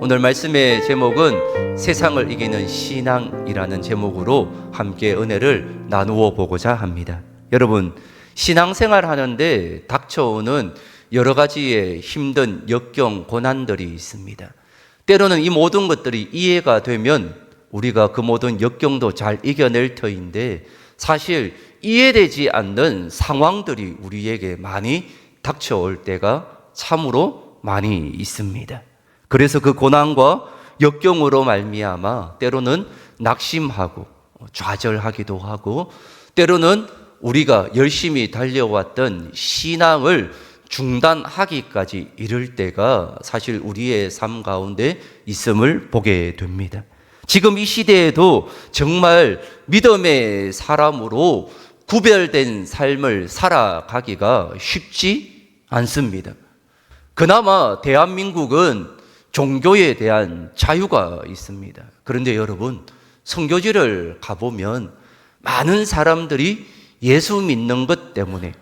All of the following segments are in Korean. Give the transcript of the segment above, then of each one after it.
오늘 말씀의 제목은 세상을 이기는 신앙이라는 제목으로 함께 은혜를 나누어 보고자 합니다. 여러분, 신앙생활 하는데 닥쳐오는 여러 가지의 힘든 역경, 고난들이 있습니다. 때로는 이 모든 것들이 이해가 되면 우리가 그 모든 역경도 잘 이겨낼 터인데, 사실 이해되지 않는 상황들이 우리에게 많이 닥쳐올 때가 참으로 많이 있습니다. 그래서 그 고난과 역경으로 말미암아 때로는 낙심하고 좌절하기도 하고, 때로는 우리가 열심히 달려왔던 신앙을 중단하기까지 이를 때가 사실 우리의 삶 가운데 있음을 보게 됩니다. 지금 이 시대에도 정말 믿음의 사람으로 구별된 삶을 살아가기가 쉽지 않습니다. 그나마 대한민국은 종교에 대한 자유가 있습니다. 그런데 여러분, 선교지를 가보면 많은 사람들이 예수 믿는 것 때문에,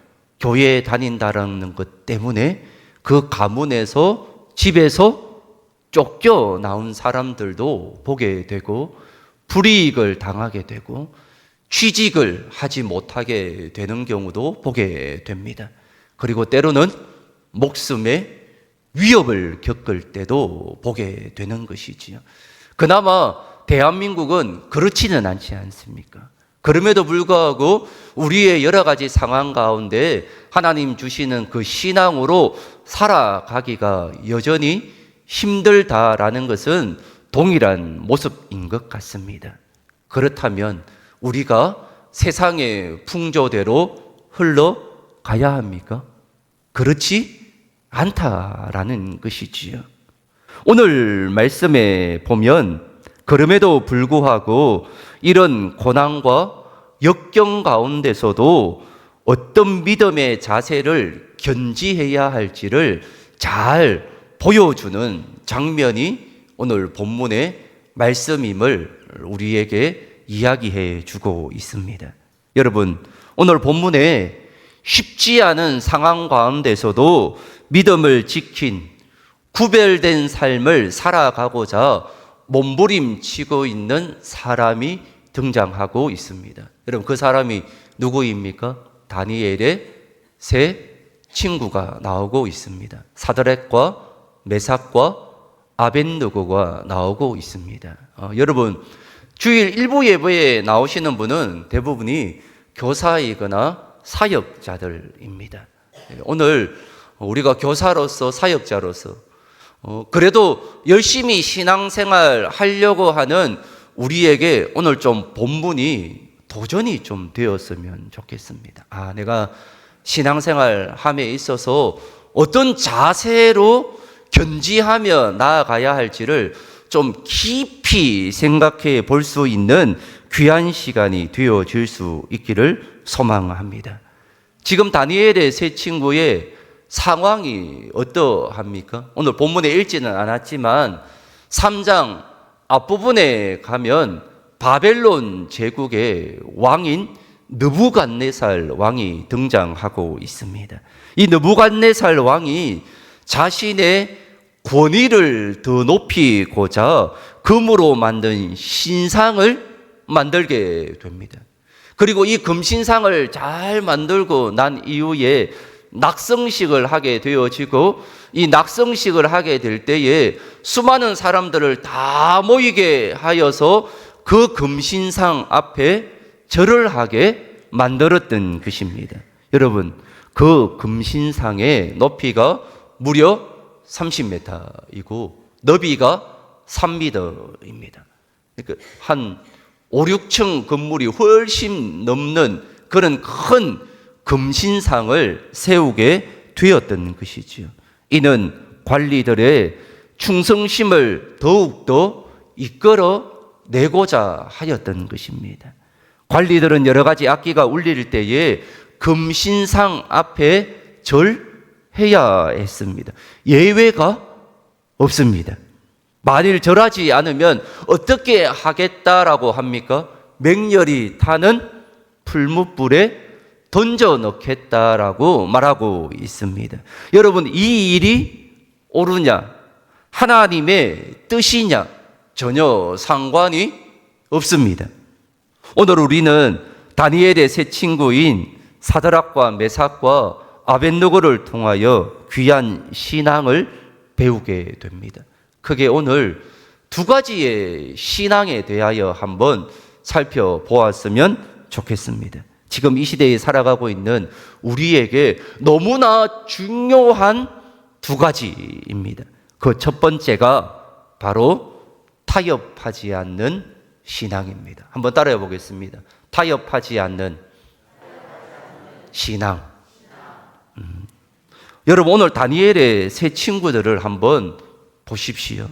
교회에 다닌다는 것 때문에 그 가문에서, 집에서 쫓겨나온 사람들도 보게 되고, 불이익을 당하게 되고 취직을 하지 못하게 되는 경우도 보게 됩니다. 그리고 때로는 목숨의 위협을 겪을 때도 보게 되는 것이지요. 그나마 대한민국은 그렇지는 않지 않습니까? 그럼에도 불구하고 우리의 여러 가지 상황 가운데 하나님 주시는 그 신앙으로 살아가기가 여전히 힘들다라는 것은 동일한 모습인 것 같습니다. 그렇다면 우리가 세상의 풍조대로 흘러가야 합니까? 그렇지 않다라는 것이지요. 오늘 말씀에 보면 그럼에도 불구하고 이런 고난과 역경 가운데서도 어떤 믿음의 자세를 견지해야 할지를 잘 보여주는 장면이 오늘 본문의 말씀임을 우리에게 이야기해 주고 있습니다. 여러분, 오늘 본문에 쉽지 않은 상황 가운데서도 믿음을 지킨 구별된 삶을 살아가고자 몸부림치고 있는 사람이 등장하고 있습니다. 여러분, 그 사람이 누구입니까? 다니엘의 세 친구가 나오고 있습니다. 사드락과 메삭과 아벳느고가 나오고 있습니다. 여러분, 주일 일부 예배에 나오시는 분은 대부분이 교사이거나 사역자들입니다. 오늘 우리가 교사로서, 사역자로서 그래도 열심히 신앙생활 하려고 하는 우리에게 오늘 좀 본문이 도전이 좀 되었으면 좋겠습니다. 내가 신앙생활 함에 있어서 어떤 자세로 견지하며 나아가야 할지를 좀 깊이 생각해 볼 수 있는 귀한 시간이 되어질 수 있기를 소망합니다. 지금 다니엘의 세 친구의 상황이 어떠합니까? 오늘 본문에 읽지는 않았지만 3장 앞부분에 가면 바벨론 제국의 왕인 느부갓네살 왕이 등장하고 있습니다. 이 느부갓네살 왕이 자신의 권위를 더 높이고자 금으로 만든 신상을 만들게 됩니다. 그리고 이 금신상을 잘 만들고 난 이후에 낙성식을 하게 되어지고, 이 낙성식을 하게 될 때에 수많은 사람들을 다 모이게 하여서 그 금신상 앞에 절을 하게 만들었던 것입니다. 여러분, 그 금신상의 높이가 무려 30m이고 너비가 3m입니다. 그러니까 한 5, 6층 건물이 훨씬 넘는 그런 큰 금신상을 세우게 되었던 것이지요. 이는 관리들의 충성심을 더욱더 이끌어내고자 하였던 것입니다. 관리들은 여러 가지 악기가 울릴 때에 금신상 앞에 절해야 했습니다. 예외가 없습니다. 만일 절하지 않으면 어떻게 하겠다라고 합니까? 맹렬히 타는 풀무불에 던져 넣겠다라고 말하고 있습니다. 여러분, 이 일이 옳으냐, 하나님의 뜻이냐? 전혀 상관이 없습니다. 오늘 우리는 다니엘의 세 친구인 사드락과 메삭과 아벳느고를 통하여 귀한 신앙을 배우게 됩니다. 크게 오늘 두 가지의 신앙에 대하여 한번 살펴보았으면 좋겠습니다. 지금 이 시대에 살아가고 있는 우리에게 너무나 중요한 두 가지입니다. 그 첫 번째가 바로 타협하지 않는 신앙입니다. 한번 따라해 보겠습니다. 타협하지 않는 신앙. 여러분, 오늘 다니엘의 세 친구들을 한번 보십시오.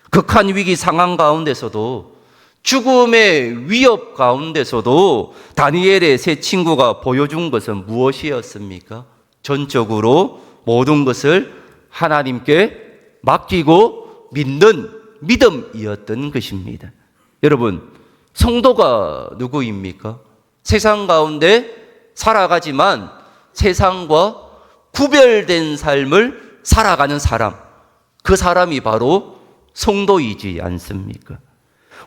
극한 위기 상황 가운데서도, 죽음의 위협 가운데서도 다니엘의 세 친구가 보여준 것은 무엇이었습니까? 전적으로 모든 것을 하나님께 맡기고 믿는 믿음이었던 것입니다. 여러분, 성도가 누구입니까? 세상 가운데 살아가지만 세상과 구별된 삶을 살아가는 사람, 그 사람이 바로 성도이지 않습니까?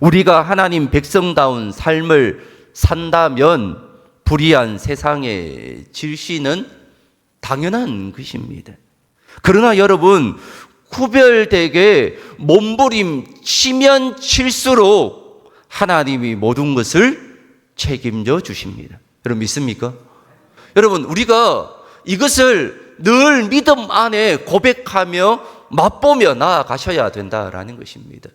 우리가 하나님 백성다운 삶을 산다면 불의한 세상의 질시는 당연한 것입니다. 그러나 여러분, 구별되게 몸부림치면 칠수록 하나님이 모든 것을 책임져 주십니다. 여러분 믿습니까? 여러분, 우리가 이것을 늘 믿음 안에 고백하며 맛보며 나아가셔야 된다라는 것입니다.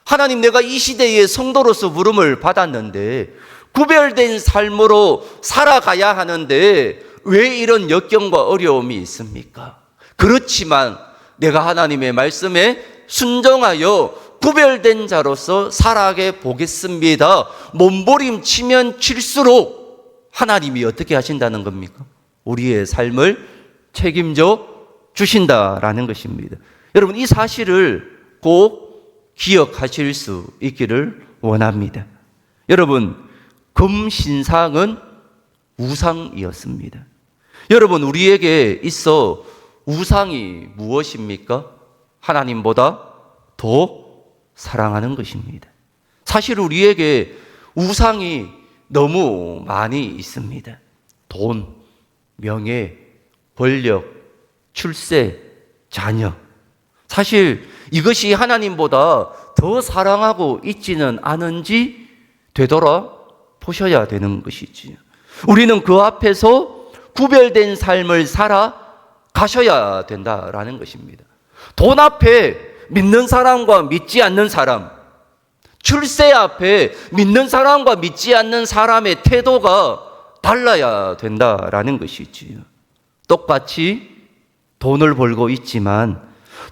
하나님, 내가 이 시대의 성도로서 부름을 받았는데 구별된 삶으로 살아가야 하는데 왜 이런 역경과 어려움이 있습니까? 그렇지만 내가 하나님의 말씀에 순종하여 구별된 자로서 살아가 보겠습니다. 몸부림치면 칠수록 하나님이 어떻게 하신다는 겁니까? 우리의 삶을 책임져 주신다라는 것입니다. 여러분, 이 사실을 꼭 기억하실 수 있기를 원합니다. 여러분, 금신상은 우상이었습니다. 여러분, 우리에게 있어 우상이 무엇입니까? 하나님보다 더 사랑하는 것입니다. 사실 우리에게 우상이 너무 많이 있습니다. 돈, 명예, 권력, 출세, 자녀. 사실 이것이 하나님보다 더 사랑하고 있지는 않은지 되돌아 보셔야 되는 것이지요. 우리는 그 앞에서 구별된 삶을 살아 가셔야 된다라는 것입니다. 돈 앞에 믿는 사람과 믿지 않는 사람, 출세 앞에 믿는 사람과 믿지 않는 사람의 태도가 달라야 된다라는 것이지요. 똑같이 돈을 벌고 있지만,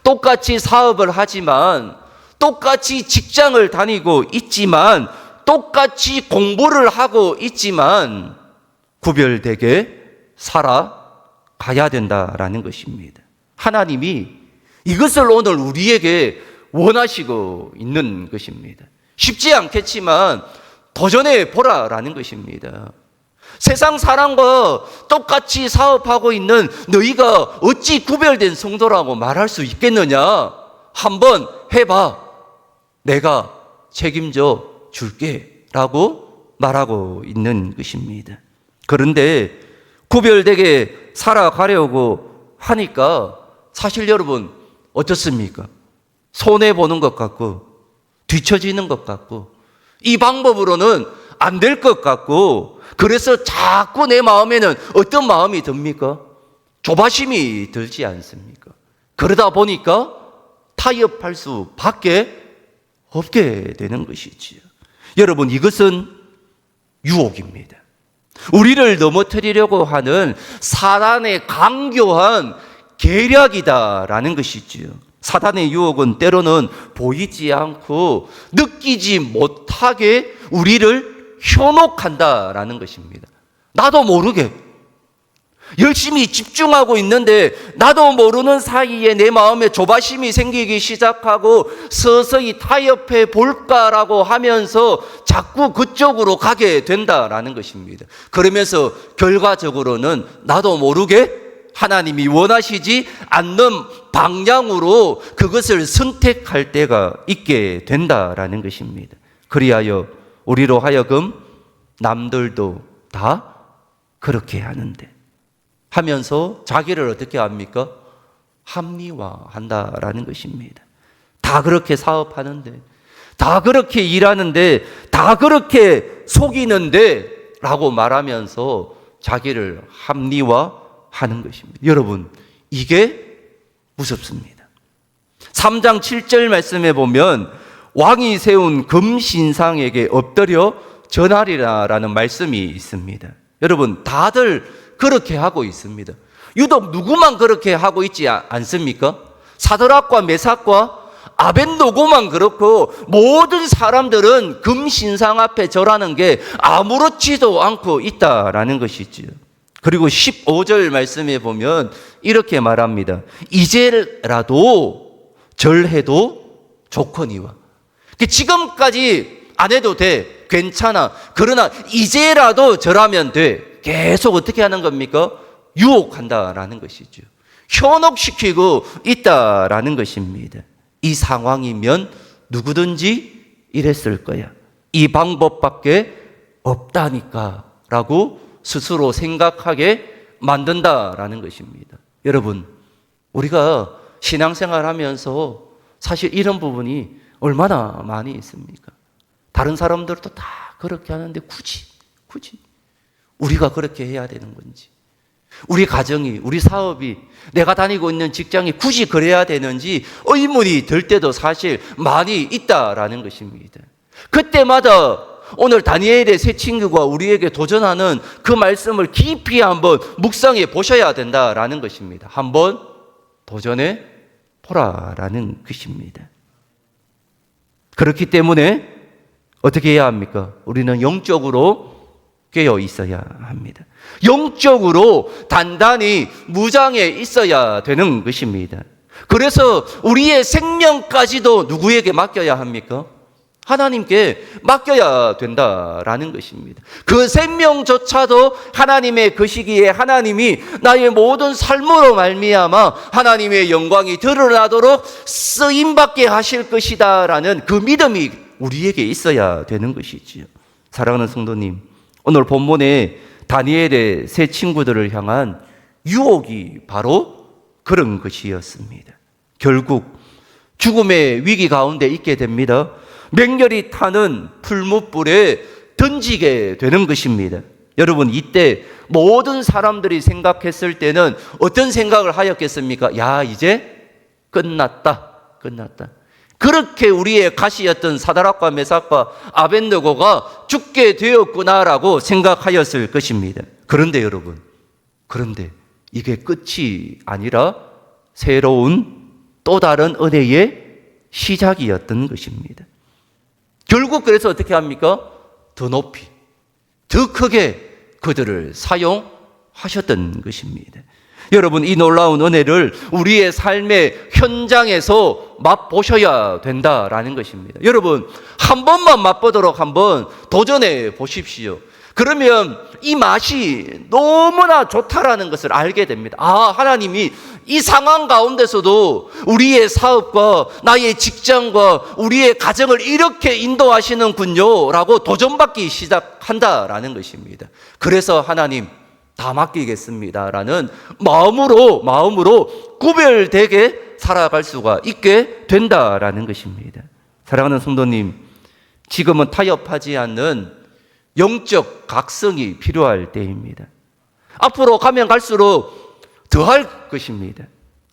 똑같이 사업을 하지만, 똑같이 직장을 다니고 있지만, 똑같이 공부를 하고 있지만 구별되게 살아가야 된다라는 것입니다. 하나님이 이것을 오늘 우리에게 원하시고 있는 것입니다. 쉽지 않겠지만 도전해 보라라는 것입니다. 세상 사람과 똑같이 사업하고 있는 너희가 어찌 구별된 성도라고 말할 수 있겠느냐? 한번 해봐. 내가 책임져 줄게 라고 말하고 있는 것입니다. 그런데 구별되게 살아가려고 하니까 사실 여러분 어떻습니까? 손해보는 것 같고 뒤처지는 것 같고 이 방법으로는 안 될 것 같고, 그래서 자꾸 내 마음에는 어떤 마음이 듭니까? 조바심이 들지 않습니까? 그러다 보니까 타협할 수밖에 없게 되는 것이지요. 여러분, 이것은 유혹입니다. 우리를 넘어뜨리려고 하는 사단의 강교한 계략이다라는 것이지요. 사단의 유혹은 때로는 보이지 않고 느끼지 못하게 우리를 현혹한다라는 것입니다. 나도 모르게 열심히 집중하고 있는데 나도 모르는 사이에 내 마음에 조바심이 생기기 시작하고 서서히 타협해 볼까라고 하면서 자꾸 그쪽으로 가게 된다라는 것입니다. 그러면서 결과적으로는 나도 모르게 하나님이 원하시지 않는 방향으로 그것을 선택할 때가 있게 된다라는 것입니다. 그리하여 우리로 하여금 남들도 다 그렇게 하는데 하면서 자기를 어떻게 합니까? 합리화한다라는 것입니다. 다 그렇게 사업하는데, 다 그렇게 일하는데, 다 그렇게 속이는데 라고 말하면서 자기를 합리화하는 것입니다. 여러분, 이게 무섭습니다. 3장 7절 말씀에 보면 왕이 세운 금신상에게 엎드려 전하리라라는 말씀이 있습니다. 여러분, 다들 그렇게 하고 있습니다. 유독 누구만 그렇게 하고 있지 않습니까? 사드락과 메삭과 아벳노고만 그렇고 모든 사람들은 금신상 앞에 절하는 게 아무렇지도 않고 있다라는 것이지요. 그리고 15절 말씀에 보면 이렇게 말합니다. 이제라도 절해도 좋거니와. 지금까지 안 해도 돼. 괜찮아. 그러나 이제라도 절하면 돼. 계속 어떻게 하는 겁니까? 유혹한다라는 것이죠. 현혹시키고 있다라는 것입니다. 이 상황이면 누구든지 이랬을 거야. 이 방법밖에 없다니까 라고 스스로 생각하게 만든다라는 것입니다. 여러분, 우리가 신앙생활 하면서 사실 이런 부분이 얼마나 많이 있습니까? 다른 사람들도 다 그렇게 하는데 굳이 우리가 그렇게 해야 되는 건지, 우리 가정이, 우리 사업이, 내가 다니고 있는 직장이 굳이 그래야 되는지 의문이 들 때도 사실 많이 있다라는 것입니다. 그때마다 오늘 다니엘의 세 친구가 우리에게 도전하는 그 말씀을 깊이 한번 묵상해 보셔야 된다라는 것입니다. 한번 도전해 보라라는 것입니다. 그렇기 때문에 어떻게 해야 합니까? 우리는 영적으로 깨어 있어야 합니다. 영적으로 단단히 무장해 있어야 되는 것입니다. 그래서 우리의 생명까지도 누구에게 맡겨야 합니까? 하나님께 맡겨야 된다라는 것입니다. 그 생명조차도 하나님의 그 시기에 하나님이 나의 모든 삶으로 말미암아 하나님의 영광이 드러나도록 쓰임받게 하실 것이다라는 그 믿음이 우리에게 있어야 되는 것이지요. 사랑하는 성도님, 오늘 본문에 다니엘의 세 친구들을 향한 유혹이 바로 그런 것이었습니다. 결국 죽음의 위기 가운데 있게 됩니다. 맹렬히 타는 풀무불에 던지게 되는 것입니다. 여러분, 이때 모든 사람들이 생각했을 때는 어떤 생각을 하였겠습니까? 야, 이제 끝났다. 그렇게 우리의 가시였던 사드락과 메삭과 아벳느고가 죽게 되었구나라고 생각하였을 것입니다. 그런데 여러분, 이게 끝이 아니라 새로운 또 다른 은혜의 시작이었던 것입니다. 결국 그래서 어떻게 합니까? 더 높이, 더 크게 그들을 사용하셨던 것입니다. 여러분, 이 놀라운 은혜를 우리의 삶의 현장에서 맛보셔야 된다라는 것입니다. 여러분, 한 번만 맛보도록 한번 도전해 보십시오. 그러면 이 맛이 너무나 좋다라는 것을 알게 됩니다. 아, 하나님이 이 상황 가운데서도 우리의 사업과 나의 직장과 우리의 가정을 이렇게 인도하시는군요 라고 도전받기 시작한다라는 것입니다. 그래서 하나님 다 맡기겠습니다라는 마음으로 구별되게 살아갈 수가 있게 된다라는 것입니다. 사랑하는 성도님, 지금은 타협하지 않는 영적 각성이 필요할 때입니다. 앞으로 가면 갈수록 더할 것입니다.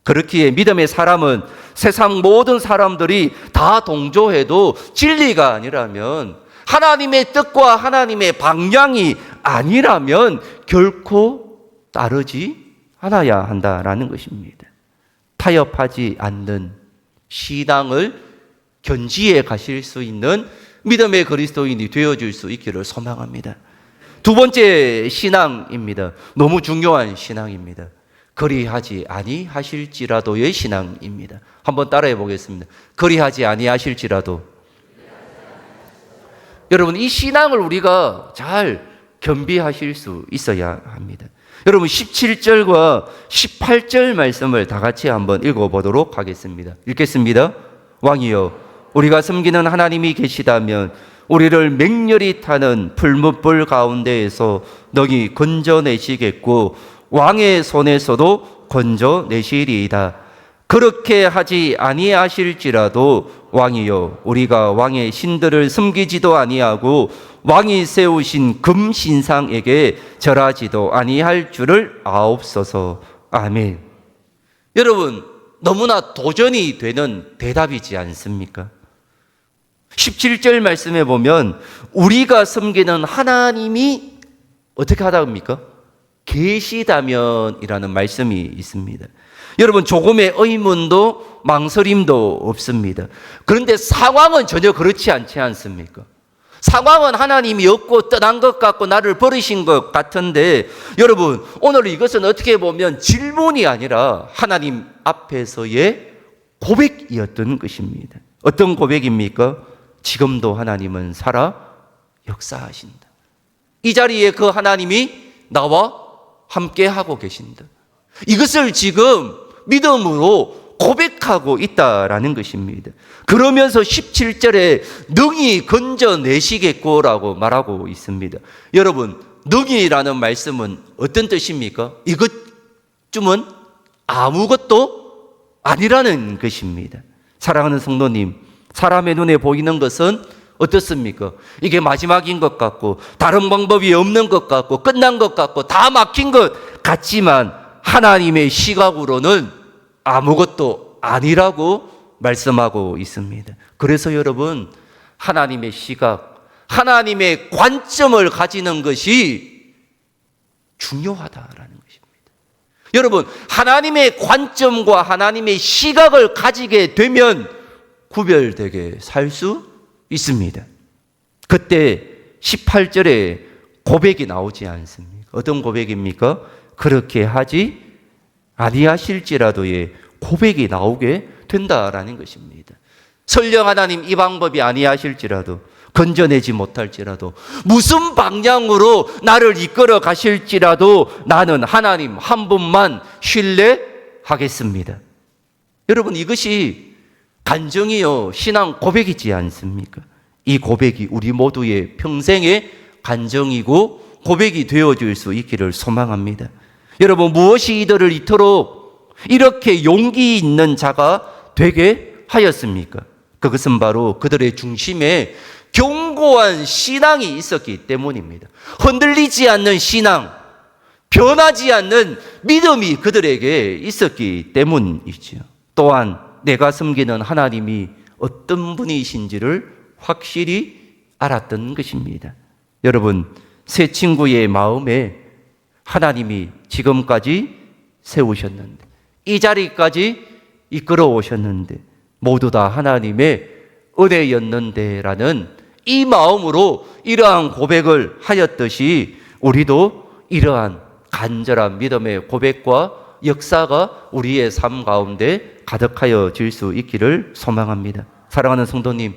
그렇기에 믿음의 사람은 세상 모든 사람들이 다 동조해도 진리가 아니라면, 하나님의 뜻과 하나님의 방향이 아니라면 결코 따르지 않아야 한다라는 것입니다. 타협하지 않는 신앙을 견지해 가실 수 있는 믿음의 그리스도인이 되어줄 수 있기를 소망합니다. 두 번째 신앙입니다. 너무 중요한 신앙입니다. 그리하지 아니하실지라도의 신앙입니다. 한번 따라해 보겠습니다. 그리하지 아니하실지라도. 여러분, 이 신앙을 우리가 잘 겸비하실 수 있어야 합니다. 여러분 17절과 18절 말씀을 다 같이 한번 읽어보도록 하겠습니다. 읽겠습니다. 왕이여, 우리가 섬기는 하나님이 계시다면 우리를 맹렬히 타는 풀무불 가운데에서 너희 건져내시겠고 왕의 손에서도 건져내시리이다. 그렇게 하지 아니하실지라도 왕이여, 우리가 왕의 신들을 섬기지도 아니하고 왕이 세우신 금신상에게 절하지도 아니할 줄을 아옵소서. 아멘. 여러분, 너무나 도전이 되는 대답이지 않습니까? 17절 말씀에 보면 우리가 섬기는 하나님이 어떻게 하다입니까? 계시다면이라는 말씀이 있습니다. 여러분, 조금의 의문도 망설임도 없습니다. 그런데 상황은 전혀 그렇지 않지 않습니까? 상황은 하나님이 없고 떠난 것 같고 나를 버리신 것 같은데, 여러분, 오늘 이것은 어떻게 보면 질문이 아니라 하나님 앞에서의 고백이었던 것입니다. 어떤 고백입니까? 지금도 하나님은 살아 역사하신다. 이 자리에 그 하나님이 나와 함께 하고 계신다. 이것을 지금 믿음으로 고백하고 있다라는 것입니다. 그러면서 17절에 능히 건져내시겠고라고 말하고 있습니다. 여러분, 능히라는 말씀은 어떤 뜻입니까? 이것쯤은 아무것도 아니라는 것입니다. 사랑하는 성도님, 사람의 눈에 보이는 것은 어떻습니까? 이게 마지막인 것 같고 다른 방법이 없는 것 같고 끝난 것 같고 다 막힌 것 같지만 하나님의 시각으로는 아무것도 아니라고 말씀하고 있습니다. 그래서 여러분, 하나님의 시각, 하나님의 관점을 가지는 것이 중요하다라는 것입니다. 여러분, 하나님의 관점과 하나님의 시각을 가지게 되면 구별되게 살 수 있습니다. 그때 18절에 고백이 나오지 않습니까? 어떤 고백입니까? 그렇게 하지 아니하실지라도의 고백이 나오게 된다라는 것입니다. 설령 하나님 이 방법이 아니하실지라도, 건져내지 못할지라도, 무슨 방향으로 나를 이끌어 가실지라도 나는 하나님 한 분만 신뢰하겠습니다. 여러분, 이것이 간증이요 신앙 고백이지 않습니까? 이 고백이 우리 모두의 평생의 간증이고 고백이 되어줄 수 있기를 소망합니다. 여러분, 무엇이 이들을 이토록 이렇게 용기 있는 자가 되게 하였습니까? 그것은 바로 그들의 중심에 견고한 신앙이 있었기 때문입니다. 흔들리지 않는 신앙, 변하지 않는 믿음이 그들에게 있었기 때문이죠. 또한 내가 섬기는 하나님이 어떤 분이신지를 확실히 알았던 것입니다. 여러분, 새 친구의 마음에 하나님이 지금까지 세우셨는데, 이 자리까지 이끌어 오셨는데 모두 다 하나님의 은혜였는데 라는 이 마음으로 이러한 고백을 하였듯이 우리도 이러한 간절한 믿음의 고백과 역사가 우리의 삶 가운데 가득하여 질 수 있기를 소망합니다. 사랑하는 성도님,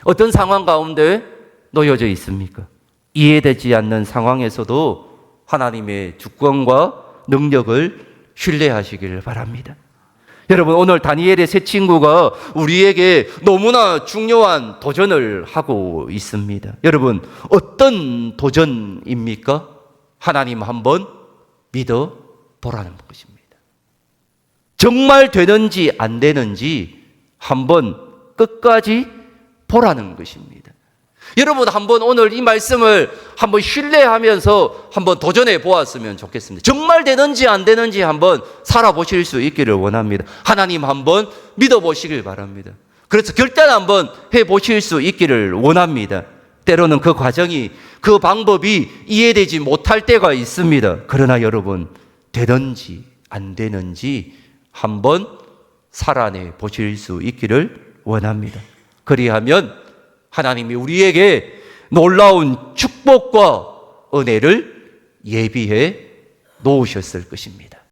어떤 상황 가운데 놓여져 있습니까? 이해되지 않는 상황에서도 하나님의 주권과 능력을 신뢰하시길 바랍니다. 여러분, 오늘 다니엘의 세 친구가 우리에게 너무나 중요한 도전을 하고 있습니다. 여러분, 어떤 도전입니까? 하나님 한번 믿어보라는 것입니다. 정말 되는지 안 되는지 한번 끝까지 보라는 것입니다. 여러분, 한번 오늘 이 말씀을 한번 신뢰하면서 한번 도전해 보았으면 좋겠습니다. 정말 되는지 안 되는지 한번 살아보실 수 있기를 원합니다. 하나님 한번 믿어보시길 바랍니다. 그래서 결단 한번 해보실 수 있기를 원합니다. 때로는 그 과정이, 그 방법이 이해되지 못할 때가 있습니다. 그러나 여러분, 되는지 안 되는지 한번 살아내 보실 수 있기를 원합니다. 그리하면 하나님이 우리에게 놀라운 축복과 은혜를 예비해 놓으셨을 것입니다.